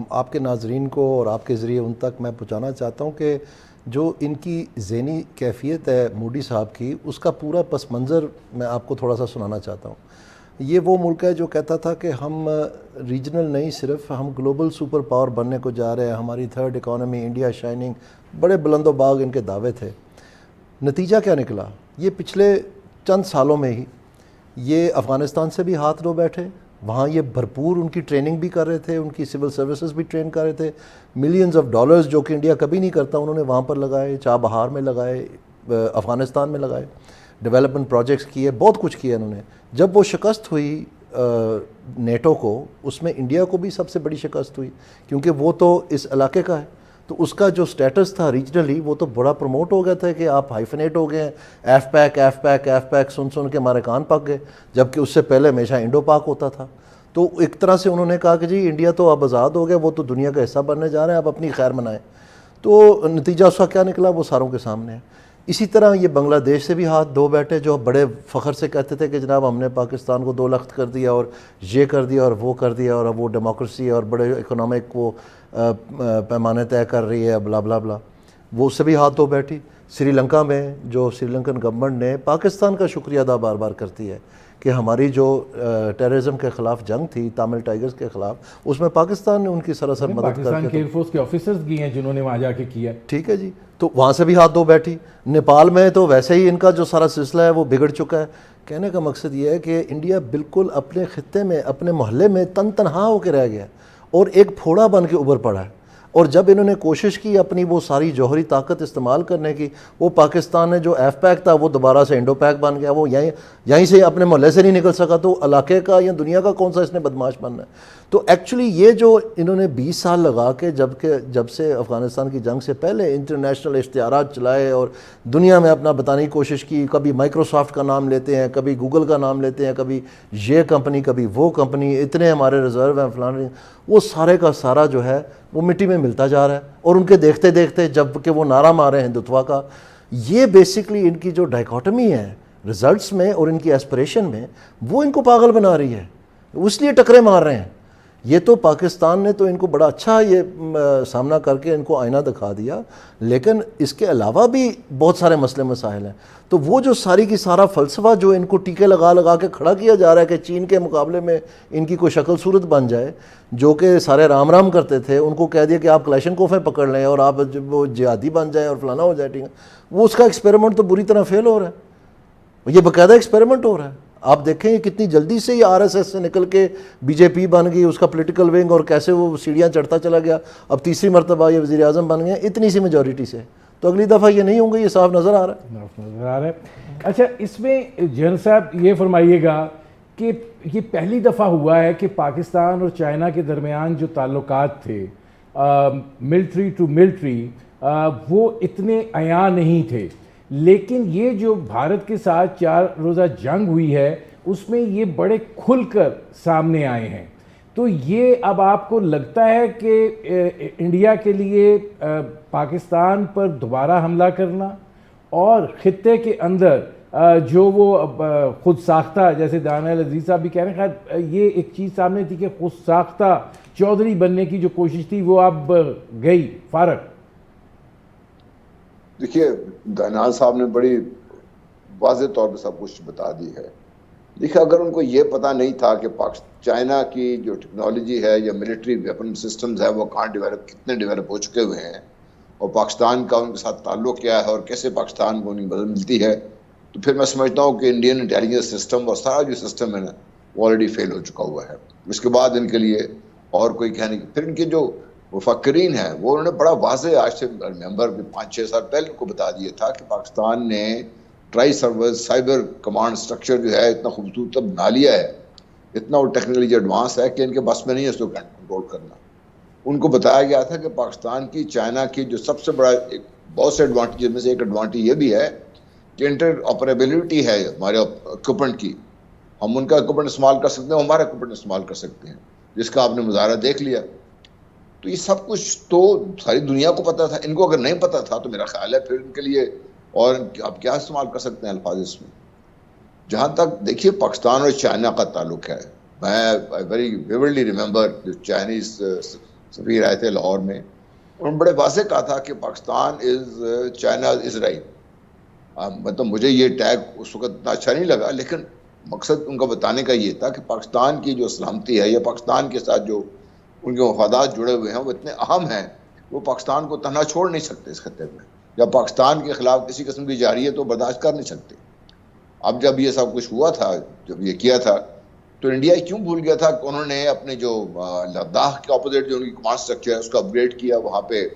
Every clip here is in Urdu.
ہم آپ کے ناظرین کو اور آپ کے ذریعے ان تک میں پہنچانا چاہتا ہوں کہ جو ان کی ذہنی کیفیت ہے مودی صاحب کی، اس کا پورا پس منظر میں آپ کو تھوڑا سا سنانا چاہتا ہوں. یہ وہ ملک ہے جو کہتا تھا کہ ہم ریجنل نہیں، صرف ہم گلوبل سپر پاور بننے کو جا رہے ہیں، ہماری تھرڈ اکانومی، انڈیا شائننگ، بڑے بلند و باغ ان کے دعوے تھے. نتیجہ کیا نکلا؟ یہ پچھلے چند سالوں میں ہی یہ افغانستان سے بھی ہاتھ دھو بیٹھے، وہاں یہ بھرپور ان کی ٹریننگ بھی کر رہے تھے، ان کی سول سروسز بھی ٹرین کر رہے تھے. ملینز آف ڈالرز جو کہ انڈیا کبھی نہیں کرتا انہوں نے وہاں پر لگائے، چابہار میں لگائے، افغانستان میں لگائے، ڈیولپمنٹ پروجیکٹس کیے، بہت کچھ کیا انہوں نے. جب وہ شکست ہوئی نیٹو کو، اس میں انڈیا کو بھی سب سے بڑی شکست ہوئی، کیونکہ وہ تو اس علاقے کا ہے. تو اس کا جو سٹیٹس تھا ریجنلی وہ تو بڑا پروموٹ ہو گیا تھا کہ آپ ہائیفنیٹ ہو گئے ہیں، ایف پیک سن کے ہمارے کان پک گئے، جبکہ اس سے پہلے ہمیشہ انڈو پاک ہوتا تھا. تو ایک طرح سے انہوں نے کہا کہ جی انڈیا تو اب آزاد ہو گیا، وہ تو دنیا کا حصہ بننے جا رہے ہیں، اب اپنی خیر منائیں. تو نتیجہ اس کا کیا نکلا وہ ساروں کے سامنے ہے. اسی طرح یہ بنگلہ دیش سے بھی ہاتھ دھو بیٹھے، جو بڑے فخر سے کہتے تھے کہ جناب ہم نے پاکستان کو 2 لخت کر دیا اور یہ کر دیا اور وہ کر دیا، اور اب وہ ڈیموکریسی اور بڑے اکنامک وہ پیمانے طے کر رہی ہے، بلا بلا بلا. وہ اس سے بھی ہاتھ دھو بیٹھی. سری لنکا میں جو سری لنکن گورنمنٹ نے پاکستان کا شکریہ ادا بار بار کرتی ہے کہ ہماری جو ٹیررزم کے خلاف جنگ تھی، تامل ٹائیگرز کے خلاف، اس میں پاکستان نے ان کی سراسر مدد کر کے، پاکستان کے ایئر فورس کے آفیسرز بھی ہیں جنہوں نے وہاں جا کے کیا. ٹھیک ہے جی، تو وہاں سے بھی ہاتھ دھو بیٹھی. نیپال میں تو ویسے ہی ان کا جو سارا سلسلہ ہے وہ بگڑ چکا ہے. کہنے کا مقصد یہ ہے کہ انڈیا بالکل اپنے خطے میں، اپنے محلے میں تنہا ہو کے رہ گیا اور ایک پھوڑا بن کے ابھر پڑا ہے. اور جب انہوں نے کوشش کی اپنی وہ ساری جوہری طاقت استعمال کرنے کی، وہ پاکستان نے جو ایف پیک تھا وہ دوبارہ سے انڈو پیک بن گیا، وہ یہیں سے اپنے محلے سے نہیں نکل سکا، تو علاقے کا یا دنیا کا کون سا اس نے بدماش بننا ہے. تو ایکچولی یہ جو انہوں نے 20 سال لگا کے جب سے افغانستان کی جنگ سے پہلے انٹرنیشنل اشتہارات چلائے اور دنیا میں اپنا بتانے کی کوشش کی، کبھی مائکروسافٹ کا نام لیتے ہیں، کبھی گوگل کا نام لیتے ہیں، کبھی یہ کمپنی، کبھی وہ کمپنی، اتنے ہمارے ریزرو ہیں فلانے، وہ سارے کا سارا جو ہے وہ مٹی میں ملتا جا رہا ہے. اور ان کے دیکھتے دیکھتے جب کہ وہ نعرہ مارے ہندوتوا کا، یہ بیسکلی ان کی جو ڈائیکاٹمی ہے رزلٹس میں اور ان کی ایسپریشن میں، وہ ان کو پاگل بنا رہی ہے، اس لیے ٹکرے مار رہے ہیں. یہ تو پاکستان نے تو ان کو بڑا اچھا یہ سامنا کر کے ان کو آئینہ دکھا دیا، لیکن اس کے علاوہ بھی بہت سارے مسئلے مسائل ہیں. تو وہ جو ساری کی سارا فلسفہ جو ان کو ٹیکے لگا لگا کے کھڑا کیا جا رہا ہے کہ چین کے مقابلے میں ان کی کوئی شکل صورت بن جائے، جو کہ سارے رام رام کرتے تھے، ان کو کہہ دیا کہ آپ کلیشنکوفیں پکڑ لیں اور آپ وہ جہادی بن جائیں اور فلانا ہو جائے، ٹھیک ہے. وہ اس کا ایکسپیریمنٹ تو بری طرح فیل ہو رہا ہے، یہ باقاعدہ ایکسپیریمنٹ ہو رہا ہے. آپ دیکھیں کتنی جلدی سے یہ آر ایس ایس سے نکل کے بی جے پی بن گئی، اس کا پولیٹیکل ونگ، اور کیسے وہ سیڑھیاں چڑھتا چلا گیا. اب تیسری مرتبہ یہ وزیر اعظم بن گئے اتنی سی میجورٹی سے. تو اگلی دفعہ یہ نہیں ہوں گے، یہ صاف نظر آ رہا ہے. اچھا، اس میں جن صاحب یہ فرمائیے گا کہ یہ پہلی دفعہ ہوا ہے کہ پاکستان اور چائنا کے درمیان جو تعلقات تھے ملٹری ٹو ملٹری، وہ اتنے عیاں نہیں تھے، لیکن یہ جو بھارت کے ساتھ 4 روزہ جنگ ہوئی ہے اس میں یہ بڑے کھل کر سامنے آئے ہیں. تو یہ اب آپ کو لگتا ہے کہ انڈیا کے لیے پاکستان پر دوبارہ حملہ کرنا اور خطے کے اندر جو وہ خود ساختہ، جیسے دانیال عزیز صاحب بھی کہہ رہے ہیں، خیر یہ ایک چیز سامنے تھی کہ خود ساختہ چودھری بننے کی جو کوشش تھی وہ اب گئی فارغ. دیکھیے دانیال صاحب نے بڑی واضح طور پہ سب کچھ بتا دی ہے. دیکھیے اگر ان کو یہ پتا نہیں تھا کہ چائنا کی جو ٹیکنالوجی ہے یا ملٹری ویپن سسٹمز ہے وہ کہاں کتنے ڈیولپ ہو چکے ہوئے ہیں، اور پاکستان کا ان کے ساتھ تعلق کیا ہے اور کیسے پاکستان کو ان کی مدد ملتی ہے، تو پھر میں سمجھتا ہوں کہ انڈین انٹیلیجنس سسٹم اور سارا جو سسٹم ہے نا وہ آلریڈی فیل ہو چکا ہوا ہے. اس کے بعد ان کے لیے اور کوئی کہنے کی، پھر ان کے جو مفکرین ہیں وہ انہوں نے بڑا واضح، آج سے ریمبر 5-6 سال پہلے ان کو بتا دیا تھا کہ پاکستان نے ٹرائی سرور سائبر کمانڈ سٹرکچر جو ہے اتنا خوبصورت بنا لیا ہے، اتنا وہ ٹیکنالوجی ایڈوانس ہے کہ ان کے بس میں نہیں ہے اس کو کنٹرول کرنا. ان کو بتایا گیا تھا کہ پاکستان کی چائنا کی جو سب سے بڑا بہت سے ایڈوانٹیج میں سے ایک ایڈوانٹیج یہ بھی ہے کہ انٹر آپریبلٹی ہے ہمارے اکوپمنٹ کی، ہم ان کا اکوپمنٹ استعمال کر سکتے ہیں، ہمارا اکوپمنٹ استعمال کر سکتے ہیں، جس کا آپ نے مظاہرہ دیکھ لیا. تو یہ سب کچھ تو ساری دنیا کو پتا تھا. ان کو اگر نہیں پتا تھا تو میرا خیال ہے پھر ان کے لیے اور آپ کیا استعمال کر سکتے ہیں الفاظ اس میں. جہاں تک دیکھیے پاکستان اور چائنا کا تعلق ہے، میں ویری ویورلی ریمبر جو چائنیز سفیر آئے تھے لاہور میں، انہوں نے بڑے واضح کہا تھا کہ پاکستان از چائنا از اسرائیل. مطلب مجھے یہ ٹیگ اس وقت اتنا اچھا نہیں لگا، لیکن مقصد ان کا بتانے کا یہ تھا کہ پاکستان کی جو سلامتی ہے یا پاکستان کے ساتھ جو ان کے مفادات جڑے ہوئے ہیں وہ اتنے اہم ہیں، وہ پاکستان کو تنہا چھوڑ نہیں سکتے اس خطے میں. جب پاکستان کے خلاف کسی قسم کی جاری ہے تو برداشت کر نہیں سکتے. اب جب یہ سب کچھ ہوا تھا، جب یہ کیا تھا، تو انڈیا کیوں بھول گیا تھا کہ انہوں نے اپنے جو لداخ کے اپوزٹ جو ان کی کمانڈ اسٹرکچر ہے اس کو اپ گریڈ کیا، وہاں پہ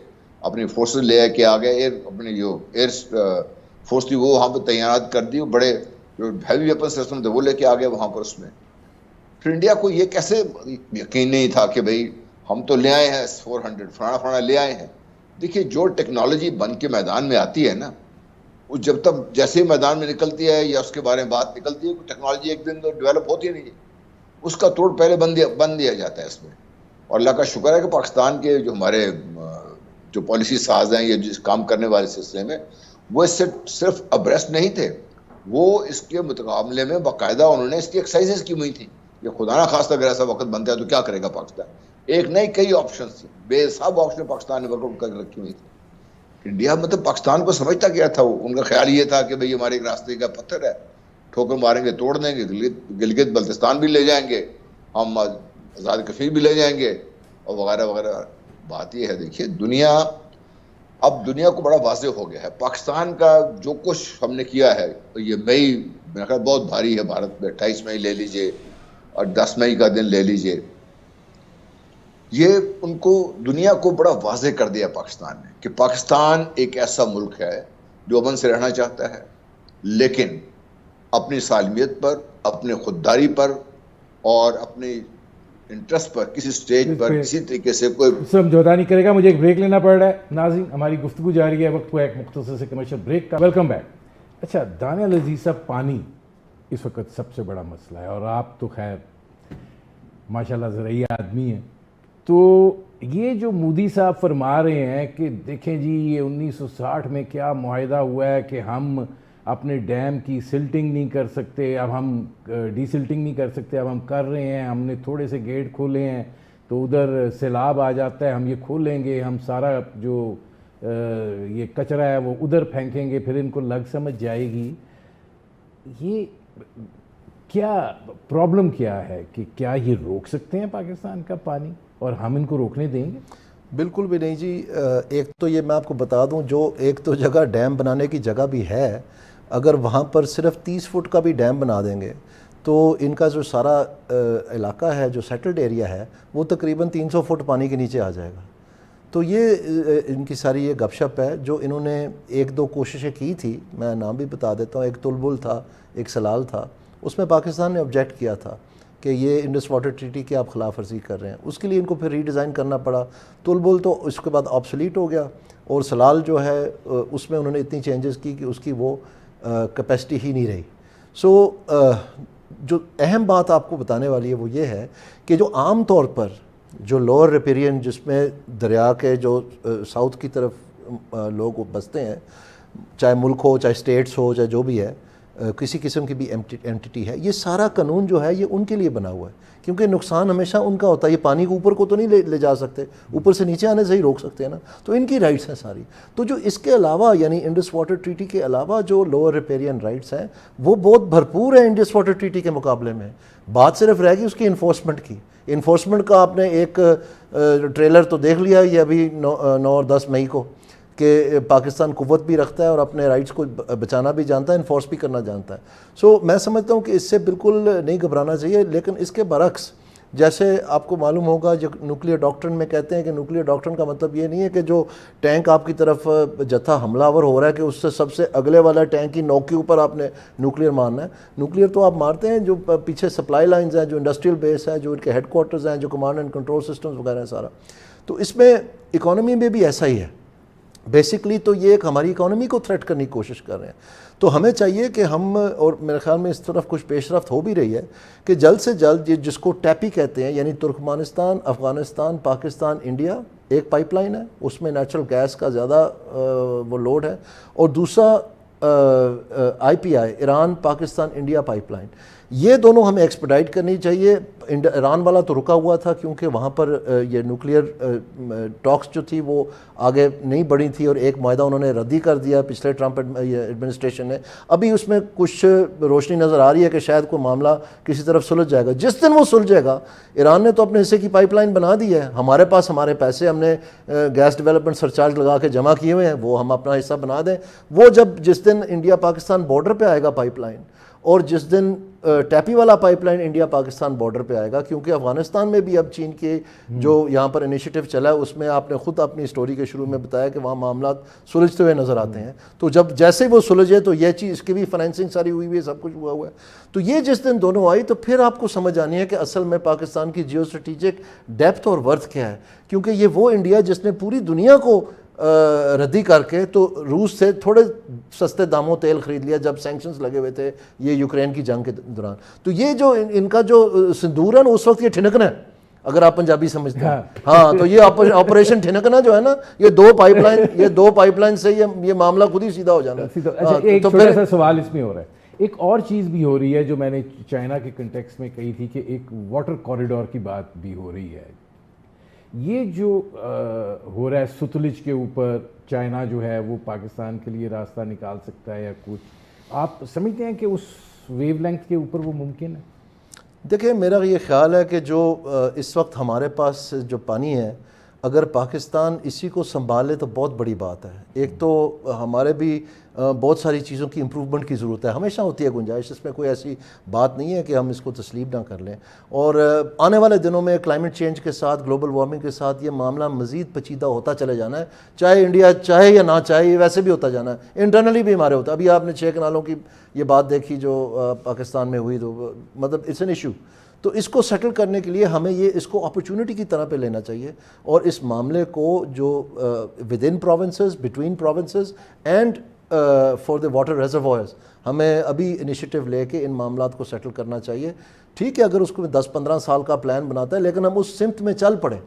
اپنی فورسز لے کے آ گئے، اپنی جو ایئر فورس تھی وہ وہاں پہ تعینات کر دی، بڑے جو ہیوی ویپن سسٹم تھے وہ لے کے آ گئے وہاں پر. اس میں پھر انڈیا کو یہ کیسے یقین نہیں تھا کہ بھئی ہم تو لے آئے ہیں 400 فلانا لے آئے ہیں. دیکھیے جو ٹیکنالوجی بن کے میدان میں آتی ہے نا، وہ جب تک جیسے ہی میدان میں نکلتی ہے یا اس کے بارے میں بات نکلتی ہے، ٹیکنالوجی ایک دن تو ڈیولپ ہوتی نہیں ہے، اس کا توڑ پہلے بند دیا جاتا ہے اس میں. اور اللہ کا شکر ہے کہ پاکستان کے جو ہمارے جو پالیسی ساز ہیں یا جس کام کرنے والے سلسلے میں، وہ اس سے صرف ابریسٹ نہیں تھے، وہ اس کے مقابلے میں باقاعدہ انہوں نے اس کی ایکسرسائزز کی ہوئی تھی کہ خدا نہ خواستہ اگر ایسا وقت بنتا ہے تو کیا کرے گا پاکستان. ایک نہیں کئی آپشنز تھے، بے حساب آپشن پاکستان نے ورک آؤٹ کر رکھی ہوئی تھی. انڈیا مطلب پاکستان کو سمجھتا کیا تھا، وہ ان کا خیال یہ تھا کہ بھئی ہمارے ایک راستے کا پتھر ہے، ٹھوکر ماریں گے توڑ دیں گے، گلگت بلتستان بھی لے جائیں گے، ہم آزاد کشمیر بھی لے جائیں گے اور وغیرہ وغیرہ. بات یہ ہے دیکھیے اب دنیا کو بڑا واضح ہو گیا ہے پاکستان کا جو کچھ ہم نے کیا ہے. یہ مئی میرا خیال بہت بھاری ہے بھارت میں، 28 مئی لے لیجئے اور 10 مئی کا دن لے لیجئے، یہ ان کو دنیا کو بڑا واضح کر دیا پاکستان نے کہ پاکستان ایک ایسا ملک ہے جو امن سے رہنا چاہتا ہے، لیکن اپنی سالمیت پر، اپنے خودداری پر اور اپنے انٹرسٹ پر کسی سٹیج پر کسی طریقے سے کوئی سمجھوتا نہیں کرے گا. مجھے ایک بریک لینا پڑ رہا ہے. ناظرین ہماری گفتگو جاری ہے، وقت کو ایک مختصر سے کمرشل بریک کا. Welcome back. اچھا دانیہ العزیز صاحب، پانی اس وقت سب سے بڑا مسئلہ ہے، اور آپ تو خیر ماشاءاللہ زرعی آدمی ہیں، تو یہ جو مودی صاحب فرما رہے ہیں کہ دیکھیں جی یہ 1960 میں کیا معاہدہ ہوا ہے کہ ہم اپنے ڈیم کی سلٹنگ نہیں کر سکتے، اب ہم ڈی سلٹنگ نہیں کر سکتے، اب ہم کر رہے ہیں، ہم نے تھوڑے سے گیٹ کھولے ہیں تو ادھر سیلاب آ جاتا ہے، ہم یہ کھولیں گے، ہم سارا جو یہ کچرا ہے وہ ادھر پھینکیں گے، پھر ان کو لگ سمجھ جائے گی. یہ کیا پرابلم کیا ہے کہ کیا یہ روک سکتے ہیں پاکستان کا پانی اور ہم ان کو روکنے دیں گے؟ بالکل بھی نہیں جی. ایک تو یہ میں آپ کو بتا دوں، جو ایک تو جگہ ڈیم بنانے کی جگہ بھی ہے، اگر وہاں پر صرف 30 فٹ کا بھی ڈیم بنا دیں گے تو ان کا جو سارا علاقہ ہے، جو سیٹلڈ ایریا ہے، وہ تقریباً 300 فٹ پانی کے نیچے آ جائے گا. تو یہ ان کی ساری یہ گپ شپ ہے جو انہوں نے ایک دو کوششیں کی تھی. میں نام بھی بتا دیتا ہوں، ایک تلبل تھا، ایک سلال تھا. اس میں پاکستان نے آبجیکٹ کیا تھا کہ یہ انڈس واٹر ٹریٹی کی آپ خلاف ورزی کر رہے ہیں. اس کے لیے ان کو پھر ری ڈیزائن کرنا پڑا. تلبل تو اس کے بعد آبسلیٹ ہو گیا، اور سلال جو ہے اس میں انہوں نے اتنی چینجز کی کہ اس کی وہ کیپیسٹی ہی نہیں رہی. سو جو اہم بات آپ کو بتانے والی ہے وہ یہ ہے کہ جو عام طور پر جو لوور ریپیرین، جس میں دریا کے جو ساؤتھ کی طرف لوگ بستے ہیں، چاہے ملک ہو، چاہے اسٹیٹس ہو، چاہے جو بھی ہے، کسی قسم کی بھی اینٹی ہے، یہ سارا قانون جو ہے یہ ان کے لیے بنا ہوا ہے، کیونکہ نقصان ہمیشہ ان کا ہوتا ہے. یہ پانی کو اوپر کو تو نہیں لے جا سکتے، اوپر سے نیچے آنے سے ہی روک سکتے ہیں نا. تو ان کی رائٹس ہیں ساری. تو جو اس کے علاوہ یعنی انڈس واٹر ٹریٹی کے علاوہ جو لوور ریپیرین رائٹس ہیں وہ بہت بھرپور ہیں انڈس واٹر ٹریٹی کے مقابلے میں. بات صرف رہ گئی اس کی انفورسمنٹ کی. انفورسمنٹ کا آپ نے ایک ٹریلر تو دیکھ لیا یہ ابھی 9 اور 10 مئی کو، کہ پاکستان قوت بھی رکھتا ہے اور اپنے رائٹس کو بچانا بھی جانتا ہے، انفورس بھی کرنا جانتا ہے. سو میں سمجھتا ہوں کہ اس سے بالکل نہیں گھبرانا چاہیے. لیکن اس کے برعکس، جیسے آپ کو معلوم ہوگا، جو نیوکلیر ڈاکٹرن میں کہتے ہیں کہ نیوکلیر ڈاکٹرن کا مطلب یہ نہیں ہے کہ جو ٹینک آپ کی طرف جتھا حملہ آور ہو رہا ہے کہ اس سے سب سے اگلے والا ٹینک کی نوک کے اوپر آپ نے نیوکلیر مارنا ہے. نیوکلیر تو آپ مارتے ہیں جو پیچھے سپلائی لائنز ہیں، جو انڈسٹریل بیس ہے، جو ان کے ہیڈ کوارٹرز ہیں، جو کمانڈ اینڈ کنٹرول سسٹمز وغیرہ ہیں سارا. تو اس میں اکانومی میں بھی ایسا ہی ہے. بیسکلی تو یہ ایک ہماری اکانومی کو تھریٹ کرنے کی کوشش کر رہے ہیں. تو ہمیں چاہیے کہ ہم، اور میرے خیال میں اس طرف کچھ پیش رفت ہو بھی رہی ہے، کہ جلد سے جلد یہ جس کو ٹیپی کہتے ہیں، یعنی ترکمانستان، افغانستان، پاکستان، انڈیا، ایک پائپ لائن ہے، اس میں نیچرل گیس کا زیادہ وہ لوڈ ہے، اور دوسرا IPI Iran Pakistan India pipe line. یہ دونوں ہمیں ایکسپیڈائٹ کرنی چاہیے. ایران والا تو رکا ہوا تھا کیونکہ وہاں پر یہ نیوکلیئر ٹاکس جو تھی وہ آگے نہیں بڑھی تھی اور ایک معاہدہ انہوں نے ردی کر دیا پچھلے ٹرمپ ایڈمنسٹریشن نے. ابھی اس میں کچھ روشنی نظر آ رہی ہے کہ شاید کوئی معاملہ کسی طرف سلجھ جائے گا. جس دن وہ سلجھے گا, ایران نے تو اپنے حصے کی پائپ لائن بنا دی ہے, ہمارے پاس ہمارے پیسے ہم نے گیس ڈیولپمنٹ سرچارج لگا کے جمع کیے ہوئے ہیں, وہ ہم اپنا حصہ بنا دیں. وہ جس دن انڈیا پاکستان بارڈر پہ آئے گا پائپ لائن, اور جس دن ٹیپی والا pipe line India Pakistan border پہ آئے گا, کیونکہ افغانستان میں بھی اب چین کے جو یہاں پر انیشیٹو چلا ہے اس میں آپ نے خود اپنی سٹوری کے شروع میں بتایا کہ وہاں معاملات سلجھتے ہوئے نظر آتے ہیں. تو جب جیسے وہ سلجھے تو یہ چیز, اس کی بھی فائنینسنگ ساری ہوئی ہوئی ہے, سب کچھ ہوا ہوا ہے. تو یہ جس دن دونوں آئی تو پھر آپ کو سمجھ آنی ہے کہ اصل میں پاکستان کی جیو اسٹریٹجک ڈیپتھ اور ورتھ کیا ہے. کیونکہ یہ وہ انڈیا جس نے پوری دنیا کو ردی کر کے تو روس سے تھوڑے سستے داموں تیل خرید لیا جب سینکشنز لگے ہوئے تھے یہ یوکرین کی جنگ کے دوران. تو یہ جو ان کا جو سندور ہے نا اس وقت یہ ٹھنکنا ہے, اگر آپ پنجابی سمجھتے ہیں. ہاں, تو یہ آپریشن ٹھنکنا جو ہے نا, یہ دو پائپ لائن سے یہ معاملہ خود ہی سیدھا ہو جانا. ایک چھوٹا سا سوال اس میں ہو رہا ہے, ایک اور چیز بھی ہو رہی ہے جو میں نے چائنا کے کنٹیکسٹ میں کہی تھی کہ ایک واٹر کوریڈور کی بات بھی ہو رہی ہے. یہ جو ہو رہا ہے ستلج کے اوپر, چائنا جو ہے وہ پاکستان کے لیے راستہ نکال سکتا ہے یا کچھ, آپ سمجھتے ہیں کہ اس ویو لینتھ کے اوپر وہ ممکن ہے؟ دیکھیں, میرا یہ خیال ہے کہ جو اس وقت ہمارے پاس جو پانی ہے, اگر پاکستان اسی کو سنبھالے تو بہت بڑی بات ہے. ایک تو ہمارے بھی بہت ساری چیزوں کی امپروومنٹ کی ضرورت ہے, ہمیشہ ہوتی ہے گنجائش, اس میں کوئی ایسی بات نہیں ہے کہ ہم اس کو تسلیم نہ کر لیں. اور آنے والے دنوں میں کلائمیٹ چینج کے ساتھ, گلوبل وارمنگ کے ساتھ یہ معاملہ مزید پیچیدہ ہوتا چلے جانا ہے, چاہے انڈیا چاہے یا نہ چاہے, یہ ویسے بھی ہوتا جانا ہے. انٹرنلی بھی ہمارے ہوتا ہے. ابھی آپ نے 6 کنالوں کی یہ بات دیکھی جو پاکستان میں ہوئی, تو مطلب اٹس این ایشو. تو اس کو سیٹل کرنے کے لیے ہمیں اس کو اپرچونٹی کی طرح پہ لینا چاہیے, اور اس معاملے کو جو within provinces, between provinces and for the water reservoirs, ہمیں ابھی انیشیٹو لے کے ان معاملات کو سیٹل کرنا چاہیے. ٹھیک ہے, اگر اس کو 10-15 سال کا پلان بناتا ہے, لیکن ہم اس سمت میں چل پڑیں.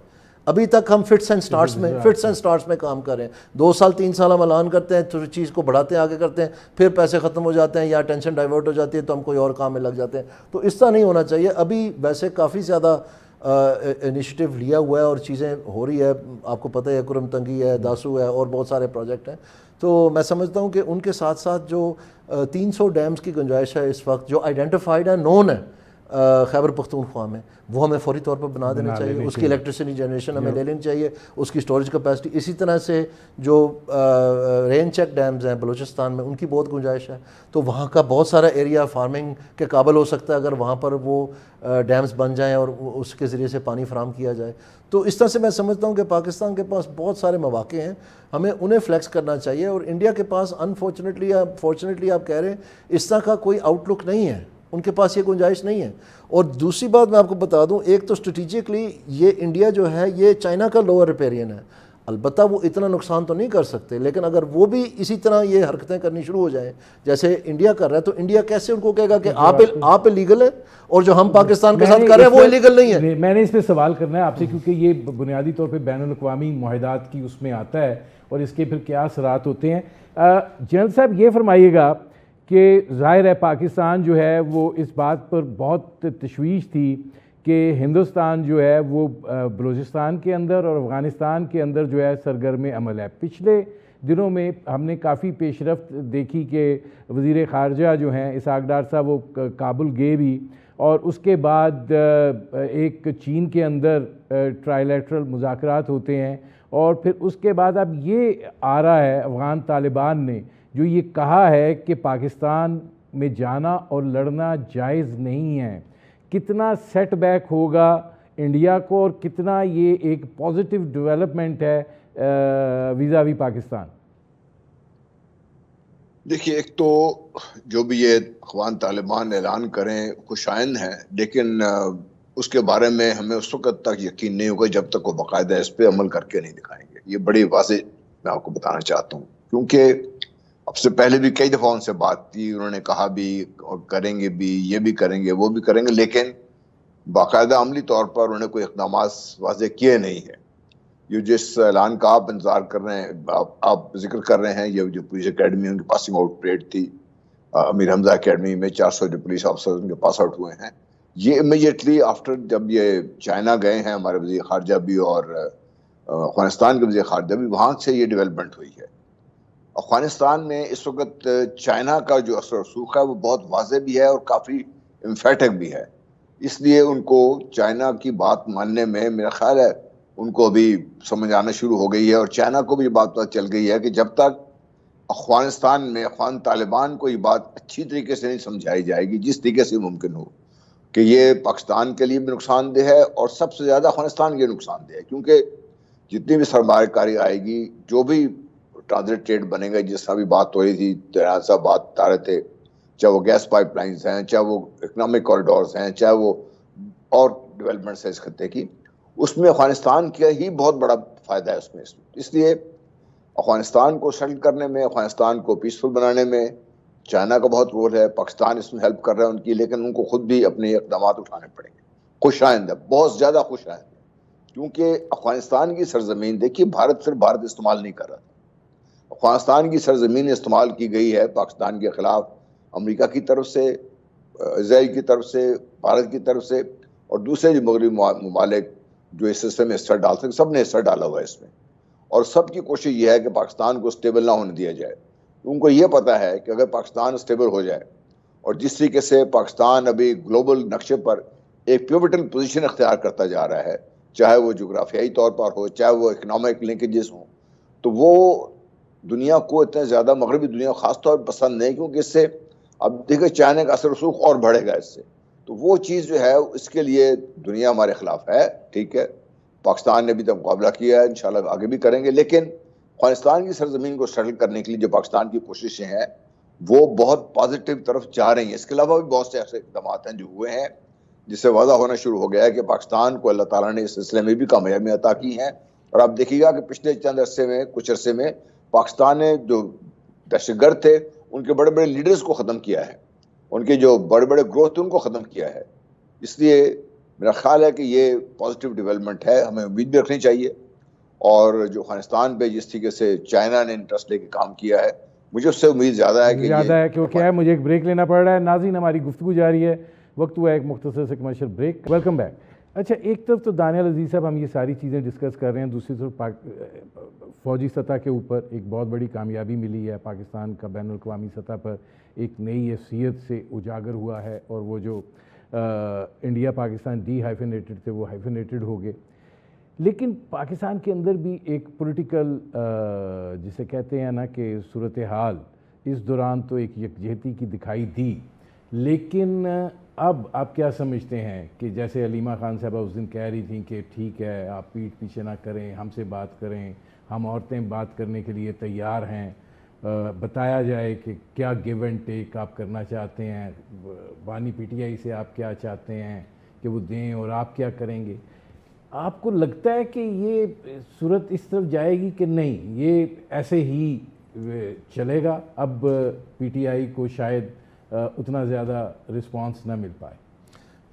ابھی تک ہم فٹس اینڈ سٹارٹس میں کام کر رہے ہیں. 2 سال 3 سال ہم اعلان کرتے ہیں, تو چیز کو بڑھاتے ہیں, آگے کرتے ہیں, پھر پیسے ختم ہو جاتے ہیں یا ٹینشن ڈائیورٹ ہو جاتی ہے تو ہم کوئی اور کام میں لگ جاتے ہیں. تو اس طرح نہیں ہونا چاہیے. ابھی ویسے کافی زیادہ انیشیٹو لیا ہوا ہے اور چیزیں ہو رہی ہے. آپ کو پتہ ہے کرم تنگی ہے, داسو ہے, اور بہت سارے پروجیکٹ ہیں. تو میں سمجھتا ہوں کہ ان کے ساتھ ساتھ جو 300 ڈیمز کی گنجائش ہے اس وقت, جو آئیڈینٹیفائڈ ہے, نون ہے خیبر پختونخوا میں, وہ ہمیں فوری طور پر بنا دینا چاہیے. اس کی الیکٹریسٹی جنریشن ہمیں لے لینی چاہیے, اس کی سٹوریج کیپیسٹی. اسی طرح سے جو رین چیک ڈیمز ہیں بلوچستان میں, ان کی بہت گنجائش ہے. تو وہاں کا بہت سارا ایریا فارمنگ کے قابل ہو سکتا ہے اگر وہاں پر وہ ڈیمز بن جائیں اور اس کے ذریعے سے پانی فراہم کیا جائے. تو اس طرح سے میں سمجھتا ہوں کہ پاکستان کے پاس بہت سارے مواقع ہیں, ہمیں انہیں فلیکس کرنا چاہیے. اور انڈیا کے پاس انفارچونیٹلی یا فارچونیٹلی آپ کہہ رہے ہیں, اس طرح کا کوئی آؤٹ لک نہیں ہے, ان کے پاس یہ گنجائش نہیں ہے. اور دوسری بات میں آپ کو بتا دوں, ایک تو اسٹریٹجکلی یہ انڈیا جو ہے یہ چائنا کا لوور ریپیرین ہے. البتہ وہ اتنا نقصان تو نہیں کر سکتے, لیکن اگر وہ بھی اسی طرح یہ حرکتیں کرنی شروع ہو جائیں جیسے انڈیا کر رہا ہے, تو انڈیا کیسے ان کو کہے گا کہ آپ لیگل ہے اور جو ہم پاکستان کے ساتھ کر رہے ہیں وہ لیگل نہیں ہے. میں نے اس پہ سوال کرنا ہے آپ سے, کیونکہ یہ بنیادی طور پہ بین الاقوامی معاہدات کی اس میں آتا ہے اور اس کے پھر کیا اثرات ہوتے ہیں. جنرل صاحب یہ فرمائیے گا کہ ظاہر ہے پاکستان جو ہے وہ اس بات پر بہت تشویش تھی کہ ہندوستان جو ہے وہ بلوچستان کے اندر اور افغانستان کے اندر جو ہے سرگرم عمل ہے. پچھلے دنوں میں ہم نے کافی پیش رفت دیکھی کہ وزیر خارجہ جو ہیں اسحاق ڈار صاحب وہ کابل گئے بھی, اور اس کے بعد ایک چین کے اندر ٹرائیلیٹرل مذاکرات ہوتے ہیں, اور پھر اس کے بعد اب یہ آ رہا ہے افغان طالبان نے جو یہ کہا ہے کہ پاکستان میں جانا اور لڑنا جائز نہیں ہے. کتنا سیٹ بیک ہوگا انڈیا کو, اور کتنا یہ ایک پازیٹیو ڈیولپمنٹ ہے ویزاوی پاکستان؟ دیکھیے, ایک تو جو بھی یہ افغان طالبان اعلان کریں خوشائند ہیں, لیکن اس کے بارے میں ہمیں اس وقت تک یقین نہیں ہوگا جب تک وہ باقاعدہ اس پہ عمل کر کے نہیں دکھائیں گے. یہ بڑی واضح میں آپ کو بتانا چاہتا ہوں, کیونکہ اب سے پہلے بھی کئی دفعہ ان سے بات کی, انہوں نے کہا بھی اور کریں گے بھی, یہ بھی کریں گے وہ بھی کریں گے, لیکن باقاعدہ عملی طور پر انہوں نے کوئی اقدامات واضح کیے نہیں ہیں. یہ جس اعلان کا آپ انتظار کر رہے ہیں, آپ ذکر کر رہے ہیں, یہ جو پولیس اکیڈمی ان کی پاسنگ آؤٹ پریڈ تھی, امیر حمزہ اکیڈمی میں 400 جو پولیس آفیسر ان کے پاس آؤٹ ہوئے ہیں. یہ امیجیٹلی آفٹر جب یہ چائنا گئے ہیں ہمارے وزیر خارجہ بھی اور افغانستان کے وزیر خارجہ بھی, وہاں سے یہ ڈیولپمنٹ ہوئی ہے. افغانستان میں اس وقت چائنا کا جو اثر و رسوخ ہے وہ بہت واضح بھی ہے اور کافی امفیٹک بھی ہے. اس لیے ان کو چائنا کی بات ماننے میں میرا خیال ہے ان کو ابھی سمجھ آنا شروع ہو گئی ہے, اور چائنا کو بھی یہ بات پتہ چل گئی ہے کہ جب تک افغانستان میں افغان طالبان کو یہ بات اچھی طریقے سے نہیں سمجھائی جائے گی جس طریقے سے ممکن ہو, کہ یہ پاکستان کے لیے بھی نقصان دہ ہے اور سب سے زیادہ افغانستان کے لیے نقصان دہ ہے, کیونکہ جتنی بھی سرمایہ کاری آئے گی, جو بھی ٹرانزٹ ٹریڈ بنے گا, جس طرح بھی بات ہو رہی تھی, تیران صاحب بات بتا رہے تھے, چاہے وہ گیس پائپ لائنز ہیں, چاہے وہ اکنامک کوریڈورز ہیں, چاہے وہ اور ڈیولپمنٹس ہیں اس خطے کی, اس میں افغانستان کا ہی بہت بڑا فائدہ ہے اس میں. اس لیے افغانستان کو سیٹل کرنے میں, افغانستان کو پیسفل بنانے میں چائنا کا بہت رول ہے. پاکستان اس میں ہیلپ کر رہا ہے ان کی, لیکن ان کو خود بھی اپنے اقدامات اٹھانے پڑیں گے. خوش آئندہ, بہت زیادہ خوش آئندہ, کیونکہ افغانستان کی سرزمین دیکھیے, بھارت صرف بھارت استعمال نہیں کر رہا تھا, افغانستان کی سرزمین استعمال کی گئی ہے پاکستان کے خلاف امریکہ کی طرف سے, اسرائیل کی طرف سے, بھارت کی طرف سے, اور دوسرے جو مغربی ممالک جو اس سسٹم میں حصہ ڈال سکتے, سب نے حصہ ڈالا ہوا ہے اس میں, اور سب کی کوشش یہ ہے کہ پاکستان کو اسٹیبل نہ ہونے دیا جائے. ان کو یہ پتہ ہے کہ اگر پاکستان اسٹیبل ہو جائے, اور جس طریقے سے پاکستان ابھی گلوبل نقشے پر ایک پیوٹل پوزیشن اختیار کرتا جا رہا ہے, چاہے وہ جغرافیائی طور پر ہو, چاہے وہ اکنامک لنکیجز ہوں, تو وہ دنیا کو اتنا زیادہ, مغربی دنیا کو خاص طور پر پسند نہیں, کیونکہ اس سے اب دیکھیں چائنا کا اثر رسوخ اور بڑھے گا اس سے. تو وہ چیز جو ہے اس کے لیے دنیا ہمارے خلاف ہے, ٹھیک ہے, پاکستان نے بھی تو مقابلہ کیا ہے, انشاءاللہ آگے بھی کریں گے, لیکن افغانستان کی سرزمین کو سیٹل کرنے کے لیے جو پاکستان کی کوششیں ہیں وہ بہت پازیٹیو طرف جا رہی ہیں. اس کے علاوہ بھی بہت سے ایسے اقدامات ہیں جو ہوئے ہیں جس سے واضح ہونا شروع ہو گیا ہے کہ پاکستان کو اللہ تعالیٰ نے اس سلسلے میں بھی کامیابی عطا کی ہیں. اور آپ دیکھیے گا کہ پچھلے چند عرصے میں, کچھ عرصے میں پاکستان نے جو دہشت گرد تھے ان کے بڑے بڑے لیڈرز کو ختم کیا ہے, ان کے جو بڑے بڑے گروہ تھے ان کو ختم کیا ہے. اس لیے میرا خیال ہے کہ یہ پازیٹیو ڈیولپمنٹ ہے, ہمیں امید بھی رکھنی چاہیے. اور جو افغانستان پہ جس طریقے سے چائنا نے انٹرسٹ لے کے کام کیا ہے, مجھے اس سے امید زیادہ ہے کہ کیا ہے. مجھے ایک بریک لینا پڑ رہا ہے. ناظرین, ہماری گفتگو جاری ہے, وقت ہوا ہے ایک مختصر سے کمرشل بریک. Welcome back. اچھا, ایک طرف تو دانیال عزیز صاحب ہم یہ ساری چیزیں ڈسکس کر رہے ہیں, دوسری طرف فوجی سطح کے اوپر ایک بہت بڑی کامیابی ملی ہے پاکستان کا, بین الاقوامی سطح پر ایک نئی حیثیت سے اجاگر ہوا ہے, اور وہ جو انڈیا پاکستان ڈی ہائفنیٹڈ تھے وہ ہائفنیٹڈ ہو گئے. لیکن پاکستان کے اندر بھی ایک پولیٹیکل جسے کہتے ہیں نا کہ صورتحال اس دوران تو ایک یکجہتی کی دکھائی دی, لیکن اب آپ کیا سمجھتے ہیں کہ جیسے علیمہ خان صاحبہ اس دن کہہ رہی تھیں کہ ٹھیک ہے آپ پیٹھ پیچھے نہ کریں, ہم سے بات کریں, ہم عورتیں بات کرنے کے لیے تیار ہیں, بتایا جائے کہ کیا گیو اینڈ ٹیک آپ کرنا چاہتے ہیں, بانی پی ٹی آئی سے آپ کیا چاہتے ہیں کہ وہ دیں اور آپ کیا کریں گے. آپ کو لگتا ہے کہ یہ صورت اس طرف جائے گی کہ نہیں, یہ ایسے ہی چلے گا؟ اب پی ٹی آئی کو شاید اتنا زیادہ رسپانس نہ مل پائے.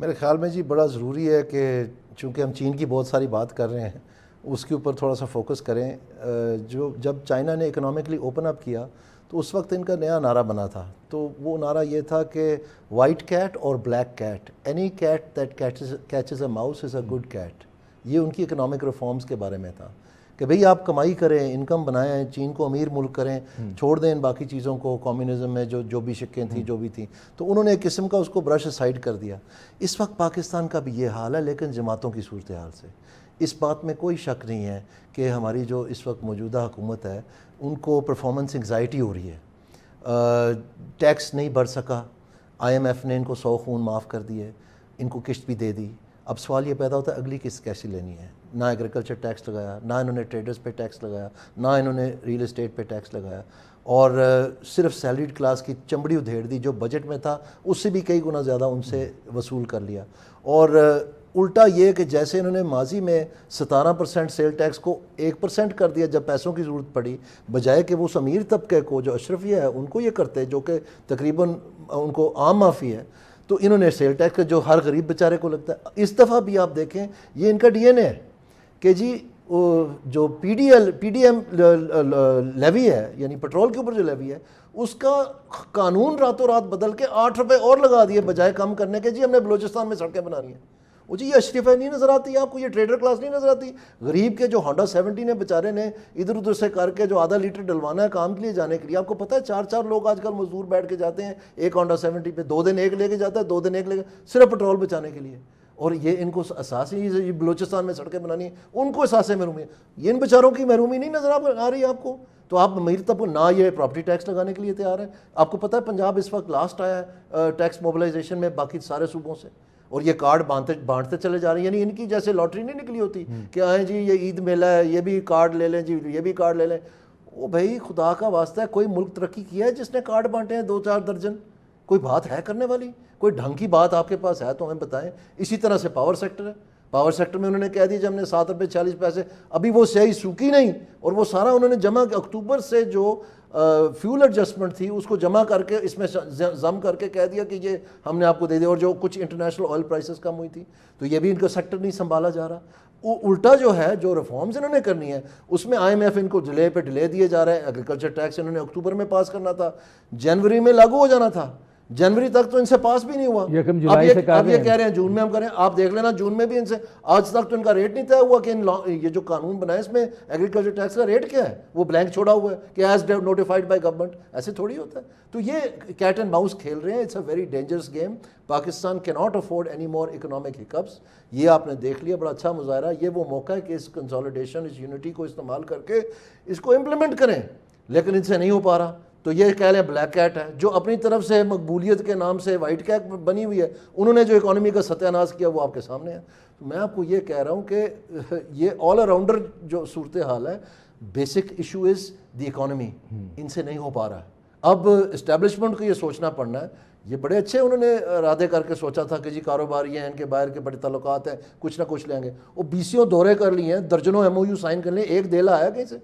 میرے خیال میں جی بڑا ضروری ہے کہ چونکہ ہم چین کی بہت ساری بات کر رہے ہیں, اس کے اوپر تھوڑا سا فوکس کریں. جب چائنا نے اکنامکلی اوپن اپ کیا تو اس وقت ان کا نیا نعرہ بنا تھا, تو وہ نعرہ یہ تھا کہ وائٹ کیٹ اور black cat, any cat that catches a mouse is a good cat. یہ ان کی اکنامک ریفارمز کے بارے میں تھا کہ بھئی آپ کمائی کریں, انکم بنائیں, چین کو امیر ملک کریں, چھوڑ دیں ان باقی چیزوں کو, کمیونزم میں جو بھی شکیں تھیں جو بھی تھیں. تو انہوں نے ایک قسم کا اس کو برش سائڈ کر دیا. اس وقت پاکستان کا بھی یہ حال ہے, لیکن جماعتوں کی صورتحال سے اس بات میں کوئی شک نہیں ہے کہ ہماری جو اس وقت موجودہ حکومت ہے ان کو پرفارمنس انگزائٹی ہو رہی ہے. ٹیکس نہیں بڑھ سکا, آئی ایم ایف نے ان کو 100 خون معاف کر دیے, ان کو قسط بھی دے دی. اب سوال یہ پیدا ہوتا ہے اگلی قسط کیسی لینی ہے. نہ ایگریکلچر ٹیکس لگایا, نہ انہوں نے ٹریڈرز پہ ٹیکس لگایا, نہ انہوں نے ریئل اسٹیٹ پہ ٹیکس لگایا, اور صرف سیلریڈ کلاس کی چمڑی ادھیڑ دی. جو بجٹ میں تھا اس سے بھی کئی گنا زیادہ ان سے وصول کر لیا. اور الٹا یہ کہ جیسے انہوں نے ماضی میں 17% سیل ٹیکس کو 1% کر دیا جب پیسوں کی ضرورت پڑی, بجائے کہ وہ اس امیر طبقے کو جو اشرفیہ ہے ان کو یہ کرتے جو کہ تقریباً ان کو عام معافی ہے, تو انہوں نے سیل ٹیکس جو ہر غریب بیچارے کو لگتا ہے. اس دفعہ بھی آپ دیکھیں یہ ان کا ڈی این اے ہے کہ جی جو پی ڈی ایم لیوی ہے, یعنی پیٹرول کے اوپر جو لیوی ہے, اس کا قانون راتوں رات بدل کے 8 روپے اور لگا دیے بجائے کم کرنے کے. جی ہم نے بلوچستان میں سڑکیں بنانی ہیں. وہ جی یہ اشرفہ نہیں نظر آتی آپ کو, یہ ٹریڈر کلاس نہیں نظر آتی. غریب کے جو ہونڈا 70 نے بیچارے نے ادھر ادھر سے کر کے جو آدھا لیٹر ڈلوانا ہے کام کے لیے جانے کے لیے, آپ کو پتہ ہے 4 لوگ آج کل مزدور بیٹھ کے جاتے ہیں ایک ہونڈا 70 پہ, 2 دن ایک لے کے جاتا ہے, 2 دن ایک لے کے, صرف پیٹرول بچانے کے لیے. اور یہ ان کو احساس ہی یہ بلوچستان میں سڑکیں بنانی ہیں, ان کو احساس محرومی ہے. یہ ان بیچاروں کی محرومی نہیں نظر آ رہی آپ کو. تو آپ امیر طبقہ نہ یہ پراپرٹی ٹیکس لگانے کے لیے تیار ہیں. آپ کو پتہ ہے پنجاب اس وقت لاسٹ آیا ہے ٹیکس موبلائزیشن میں باقی سارے صوبوں سے, اور یہ کارڈ بانٹتے چلے جا رہے ہیں. یعنی ان کی جیسے لاٹری نہیں نکلی ہوتی کہ آئیں جی یہ عید میلہ ہے, یہ بھی کارڈ لے لیں جی, یہ بھی کارڈ لے لیں. وہ بھائی خدا کا واسطہ ہے, کوئی ملک ترقی کیا ہے جس نے کارڈ بانٹے ہیں 2-4 درجن؟ کوئی بات ہے کرنے والی؟ کوئی ڈھنگ کی بات آپ کے پاس ہے تو ہمیں بتائیں. اسی طرح سے پاور سیکٹر ہے. پاور سیکٹر میں انہوں نے کہہ دیا جب ہم نے 7 روپے 40 پیسے, ابھی وہ سیاہی سوکھی نہیں, اور وہ سارا انہوں نے جمع اکتوبر سے جو فیول ایڈجسٹمنٹ تھی اس کو جمع کر کے اس میں ضم کر کے کہہ دیا کہ یہ ہم نے آپ کو دے دیا. اور جو کچھ انٹرنیشنل آئل پرائسز کم ہوئی تھی تو یہ بھی ان کا سیکٹر نہیں سنبھالا جا رہا. الٹا جو ہے جو ریفارمز انہوں نے کرنی ہے اس میں IMF ان کو ڈیلے پہ ڈیلے دیے جا رہے ہیں. ایگریکلچر ٹیکس انہوں نے اکتوبر میں پاس کرنا تھا, جنوری میں لاگو ہو جانا تھا, جنوری تک تو ان سے پاس بھی نہیں ہوا. اب یہ کہہ رہے ہیں جون میں ہم کریں. آپ دیکھ لینا جون میں بھی ان سے آج تک تو ان کا ریٹ نہیں طے ہوا کہ یہ جو قانون بنا ہے اس میں ایگریکلچر ٹیکس کا ریٹ کیا ہے, وہ بلینک چھوڑا ہوا ہے کہ ایز نوٹیفائڈ بائی گورنمنٹ. ایسے تھوڑی ہوتا ہے. تو یہ کیٹ اینڈ ماؤس کھیل رہے ہیں. It's a very dangerous game. Pakistan کی not afford any more economic hiccups. یہ آپ نے دیکھ لیا, بڑا اچھا مظاہرہ. یہ وہ موقع ہے کہ اس کنسالیڈیشن, اس یونٹی کو استعمال کر کے اس کو امپلیمنٹ کریں, لیکن ان سے نہیں ہو پا رہا. تو یہ کہہ لیں بلیک کیٹ ہے جو اپنی طرف سے مقبولیت کے نام سے وائٹ کیٹ بنی ہوئی ہے. انہوں نے جو اکانومی کا ستیہ ناش کیا وہ آپ کے سامنے ہے. تو میں آپ کو یہ کہہ رہا ہوں کہ یہ آل اراؤنڈر جو صورتحال ہے, basic issue is the economy. ان سے نہیں ہو پا رہا ہے. اب اسٹیبلشمنٹ کو یہ سوچنا پڑنا ہے. یہ بڑے اچھے انہوں نے ارادے کر کے سوچا تھا کہ جی کاروباری ہیں, ان کے باہر کے بڑے تعلقات ہیں, کچھ نہ کچھ لیں گے. وہ 20 دورے کر لیے ہیں, درجنوں MOU سائن کر لیے, ایک دھیلا آیا کہیں سے,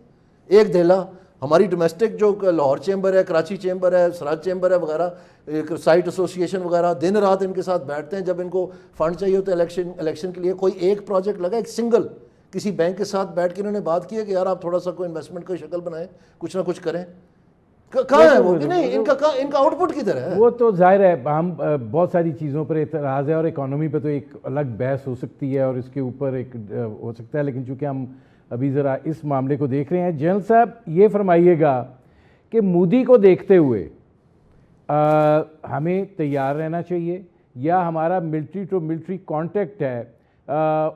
ایک دھیلا. ہماری ڈومیسٹک جو لاہور چیمبر ہے, کراچی چیمبر ہے, سراج چیمبر ہے وغیرہ, سائٹ ایسوسیشن وغیرہ, دن رات ان کے ساتھ بیٹھتے ہیں. جب ان کو فنڈ چاہیے ہوتا ہے الیکشن کے لیے, کوئی ایک پروجیکٹ لگا, ایک سنگل کسی بینک کے ساتھ بیٹھ کے انہوں نے بات کی ہے کہ یار آپ تھوڑا سا کوئی انویسٹمنٹ کی شکل بنائیں, کچھ نہ کچھ کریں. کہاں ہے وہ؟ نہیں, ان کا آؤٹ پٹ کدھر ہے؟ وہ تو ظاہر ہے ہم بہت ساری چیزوں پر اعتراض ہے, اور اکانومی پہ تو ایک الگ بحث ہو سکتی ہے اور اس کے اوپر ایک ہو سکتا ہے, لیکن چونکہ ہم ابھی ذرا اس معاملے کو دیکھ رہے ہیں. جنرل صاحب یہ فرمائیے گا کہ مودی کو دیکھتے ہوئے ہمیں تیار رہنا چاہیے, یا ہمارا ملٹری ٹو ملٹری کانٹیکٹ ہے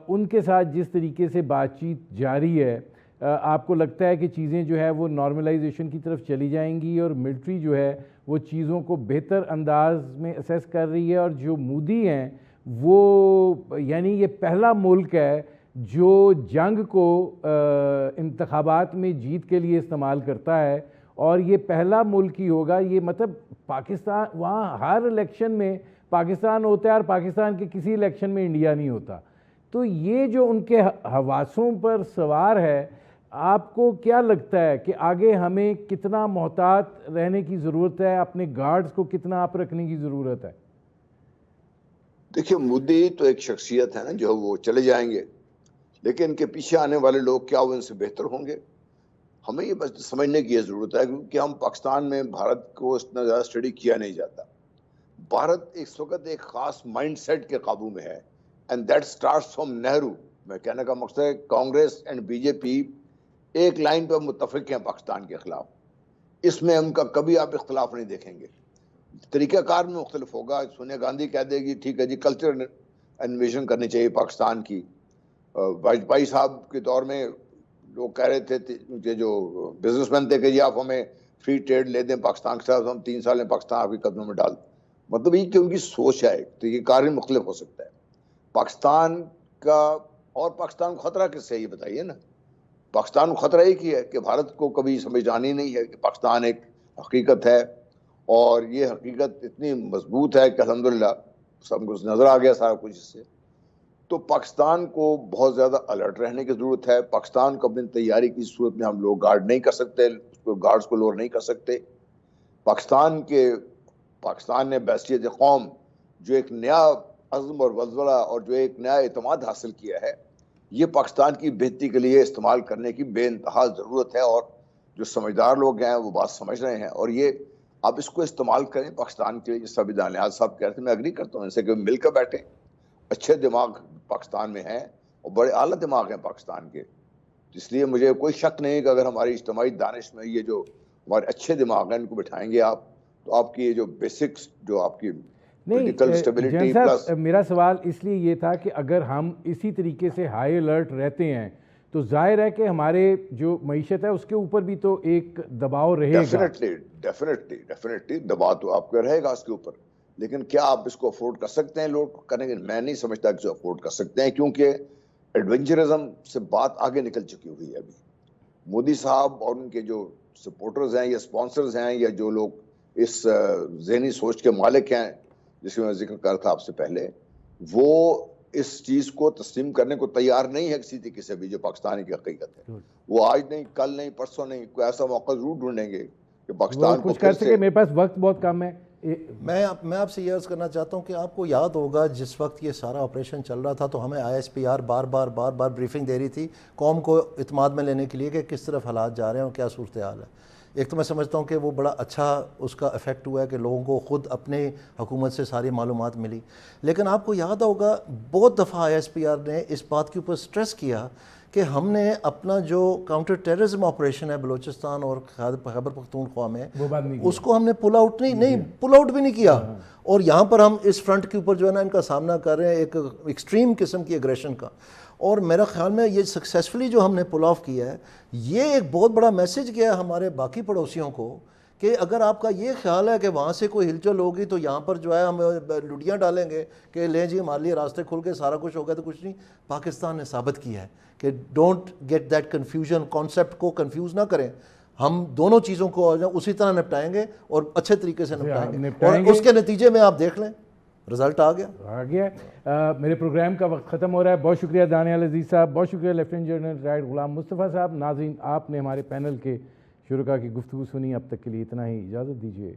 ان کے ساتھ جس طریقے سے بات چیت جاری ہے, آپ کو لگتا ہے کہ چیزیں جو ہے وہ نارملائزیشن کی طرف چلی جائیں گی اور ملٹری جو ہے وہ چیزوں کو بہتر انداز میں اسیس کر رہی ہے, اور جو مودی ہیں وہ یعنی یہ پہلا ملک ہے جو جنگ کو انتخابات میں جیت کے لیے استعمال کرتا ہے, اور یہ پہلا ملک ہی ہوگا. یہ مطلب پاکستان وہاں ہر الیکشن میں پاکستان ہوتا ہے اور پاکستان کے کسی الیکشن میں انڈیا نہیں ہوتا. تو یہ جو ان کے حواسوں پر سوار ہے, آپ کو کیا لگتا ہے کہ آگے ہمیں کتنا محتاط رہنے کی ضرورت ہے, اپنے گارڈز کو کتنا آپ رکھنے کی ضرورت ہے؟ دیکھیے مودی تو ایک شخصیت ہے نا جو وہ چلے جائیں گے, لیکن ان کے پیچھے آنے والے لوگ کیا وہ ان سے بہتر ہوں گے؟ ہمیں یہ بس سمجھنے کی ضرورت ہے, کیونکہ ہم پاکستان میں بھارت کو اتنا زیادہ اسٹڈی کیا نہیں جاتا. بھارت اس وقت ایک خاص مائنڈ سیٹ کے قابو میں ہے, and that starts from Nehru. میں کہنے کا مقصد ہے کانگریس اینڈ BJP ایک لائن پہ متفق ہیں پاکستان کے خلاف. اس میں ان کا کبھی آپ اختلاف نہیں دیکھیں گے. طریقہ کار میں مختلف ہوگا. سونیا گاندھی کہہ دے گی ٹھیک ہے جی کلچر انویژن کرنی چاہیے پاکستان کی. واجپئی صاحب کے دور میں لوگ کہہ رہے تھے کہ جو بزنس مین تھے کہ جی آپ ہمیں فری ٹریڈ لے دیں پاکستان کے ساتھ, ہم 3 سال میں پاکستان آپ کے قدموں میں ڈال دیں. مطلب یہ کہ ان کی سوچ ہے, طریقہ کار میں مختلف ہو سکتا ہے. پاکستان کا اور پاکستان کو خطرہ کس سے, یہ بتائیے نا. پاکستان کو خطرہ ایک ہی ہے کہ بھارت کو کبھی سمجھانی نہیں ہے کہ پاکستان ایک حقیقت ہے, اور یہ حقیقت اتنی مضبوط ہے کہ الحمدللہ سب کچھ نظر آ گیا سارا کچھ اس سے. تو پاکستان کو بہت زیادہ الرٹ رہنے کی ضرورت ہے. پاکستان کو اپنی تیاری کی صورت میں ہم لوگ گارڈ نہیں کر سکتے, گارڈز کو لوور نہیں کر سکتے. پاکستان نے بحثیت قوم جو ایک نیا عزم اور ولولہ اور جو ایک نیا اعتماد حاصل کیا ہے, یہ پاکستان کی بہتری کے لیے استعمال کرنے کی بے انتہا ضرورت ہے، اور جو سمجھدار لوگ ہیں وہ بات سمجھ رہے ہیں، اور یہ آپ اس کو استعمال کریں پاکستان کے لیے. جس طرح دانیال صاحب کہہ رہے تھے، میں اگری کرتا ہوں ان سے کہ مل کر بیٹھیں. اچھے دماغ پاکستان میں ہیں اور بڑے اعلیٰ دماغ ہیں پاکستان کے، اس لیے مجھے کوئی شک نہیں کہ اگر ہماری اجتماعی دانش میں یہ جو ہمارے اچھے دماغ ہیں ان کو بٹھائیں گے آپ، تو آپ کی یہ جو بیسکس جو آپ کی پولیٹیکل نہیں اسٹیبلٹی جین پلس. صاحب، میرا سوال اس لیے یہ تھا کہ اگر ہم اسی طریقے سے ہائی الرٹ رہتے ہیں تو ظاہر ہے کہ ہمارے جو معیشت ہے اس کے اوپر بھی تو ایک دباؤ رہے گا. ڈیفینیٹلی دباؤ تو آپ کا رہے گا اس کے اوپر، لیکن کیا آپ اس کو افورڈ کر سکتے ہیں؟ لوگ کریں گے؟ میں نہیں سمجھتا کہ افورڈ کر سکتے ہیں، کیونکہ ایڈونچرزم سے بات آگے نکل چکی ہوئی ہے. ابھی مودی صاحب اور ان کے جو سپورٹرز ہیں یا سپانسرز ہیں یا جو لوگ اس ذہنی سوچ کے مالک ہیں جس میں ذکر کر تھا آپ سے پہلے، وہ اس چیز کو تسلیم کرنے کو تیار نہیں ہے کسی طریقے سے بھی، جو پاکستانی کی حقیقت ہے. وہ آج نہیں، کل نہیں، پرسوں نہیں، کوئی ایسا موقع ضرور ڈھونڈیں گے کہ وہ پاکستان کو کچھ پھر کر سکے. میرے پاس وقت بہت کم ہے. میں آپ سے یہ عرض کرنا چاہتا ہوں کہ آپ کو یاد ہوگا جس وقت یہ سارا آپریشن چل رہا تھا تو ہمیں ISPR بار بار بریفنگ دے رہی تھی قوم کو اعتماد میں لینے کے لیے کہ کس طرف حالات جا رہے ہیں اور کیا صورتحال ہے. ایک تو میں سمجھتا ہوں کہ وہ بڑا اچھا اس کا ایفیکٹ ہوا ہے کہ لوگوں کو خود اپنے حکومت سے ساری معلومات ملی. لیکن آپ کو یاد ہوگا بہت دفعہ ISPR نے اس بات کے اوپر سٹریس کیا کہ ہم نے اپنا جو کاؤنٹر ٹیررزم آپریشن ہے بلوچستان اور خیبر پختونخوا میں، اس کو ہم نے پل آؤٹ بھی نہیں کیا. اور یہاں پر ہم اس فرنٹ کے اوپر جو ہے نا ان کا سامنا کر رہے ہیں ایک ایکسٹریم قسم کی اگریشن کا. اور میرا خیال میں یہ سکسیسفلی جو ہم نے پل آف کیا ہے، یہ ایک بہت بڑا میسج گیا ہے ہمارے باقی پڑوسیوں کو کہ اگر آپ کا یہ خیال ہے کہ وہاں سے کوئی ہلچل ہوگی تو یہاں پر جو ہے ہم لڈیاں ڈالیں گے کہ لیں جی ہمارے لیے راستے کھل کے سارا کچھ ہو گیا، تو کچھ نہیں. پاکستان نے ثابت کیا ہے کہ don't get that confusion, concept کو کنفیوز نہ کریں. ہم دونوں چیزوں کو اسی طرح نپٹائیں گے اور اچھے طریقے سے نپٹائیں گے، اور اس کے نتیجے میں آپ دیکھ لیں رزلٹ آ گیا. میرے پروگرام کا وقت ختم ہو رہا ہے. بہت شکریہ دانیال عزیز صاحب، بہت شکریہ lieutenant general retired Ghulam Mustafa صاحب. ناظرین، آپ نے ہمارے پینل کے شرکاء کی گفتگو سنی. اب تک کے لیے اتنا ہی، اجازت دیجیے.